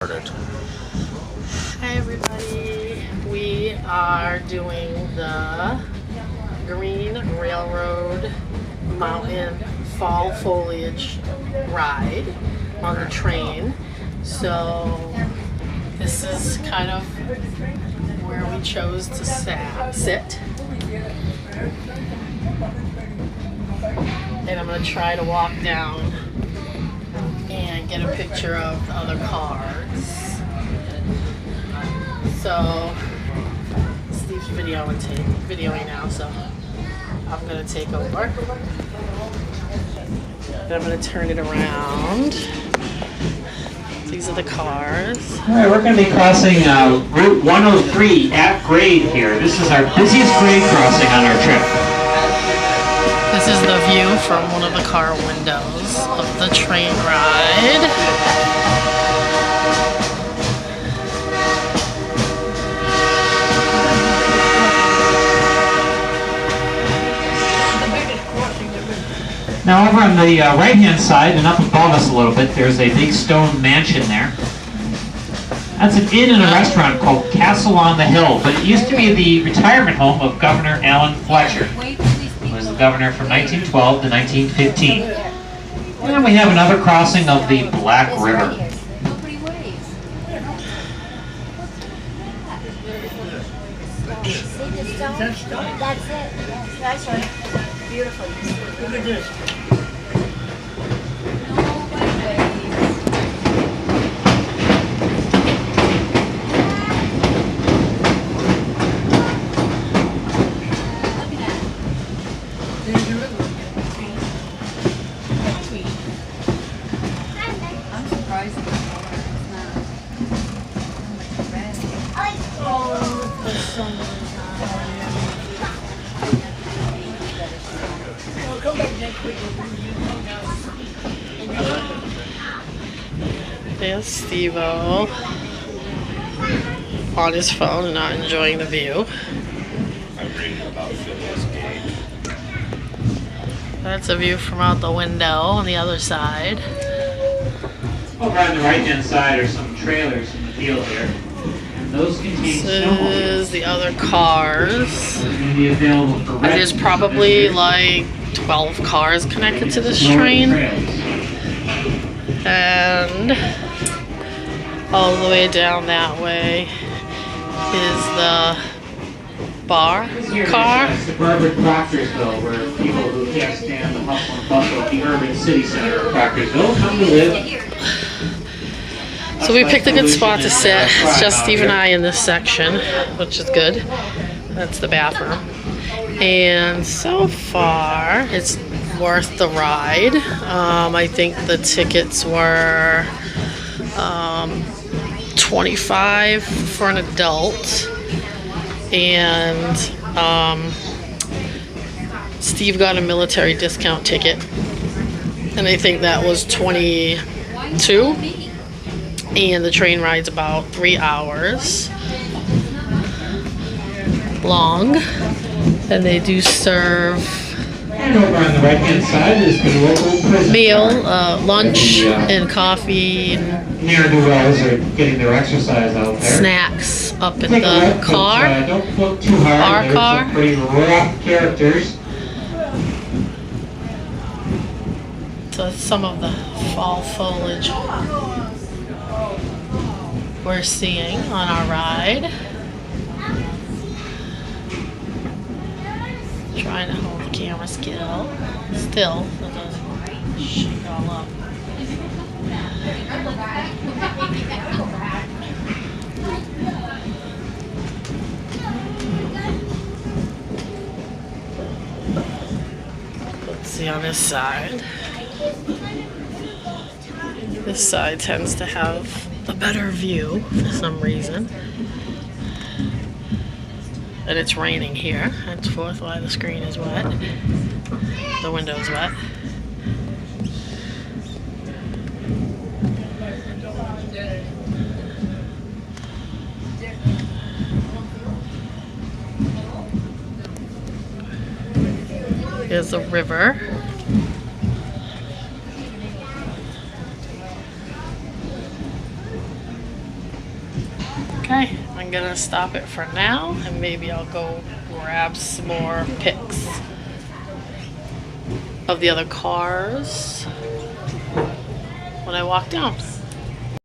Hi everybody, we are doing the Green Railroad Mountain Fall Foliage ride on the train. So this is kind of where we chose to sit. And I'm going to try to walk down and get a picture of the other cars. So Steve's videoing now, so I'm gonna take over. And I'm gonna turn it around. These are the cars. All right, we're going to be crossing Route 103 at grade here. This is our busiest grade crossing on our trip. This is the view from one of the car windows of the train ride. Now over on the right-hand side and up above us a little bit, there's a big stone mansion there. That's an inn and a restaurant called Castle on the Hill, but it used to be the retirement home of Governor Allen Fletcher. He was the governor from 1912 to 1915. And then we have another crossing of the Black River. That's it. Yes, that's right. Beautiful. Look at this. I'm surprised it's not. Oh, the sun is There's Steve-O on his phone and not enjoying the view. I'm reading about Foliage game. That's a view from out the window on the other side. Over on the right-hand side are some trailers in the field here. And those contain This snowmobiles. is the other cars. Those are going to be available for And rent. there's probably like 12 cars connected to this train. And all the way down that way is the bar car. It's suburban Proctorsville, where people who can't stand the hustle and bustle of the urban city center of Proctorsville come to live. So we picked a good spot to sit. It's just Steve and I in this section, which is good. That's the bathroom. And so far, it's worth the ride. I think the tickets were $25 for an adult, and Steve got a military discount ticket, and I think that was $22. And the train ride's about 3 hours long, and they do serve And over on the right-hand side is the local prison. meal, lunch, and coffee, and Ne'er-do-wells are getting their exercise out there. snacks up at Take a the look, but, car. don't look too hard. Our There's car. some pretty rough characters. So some of the fall foliage we're seeing on our ride. Trying to hold the camera still, so it doesn't shake all up. Let's see on this side. This side tends to have a better view for some reason. And it's raining here. That's fourth why the screen is wet. The window's wet. Here's the river. Okay, I'm gonna stop it for now, and maybe I'll go grab some more pics of the other cars when I walk down.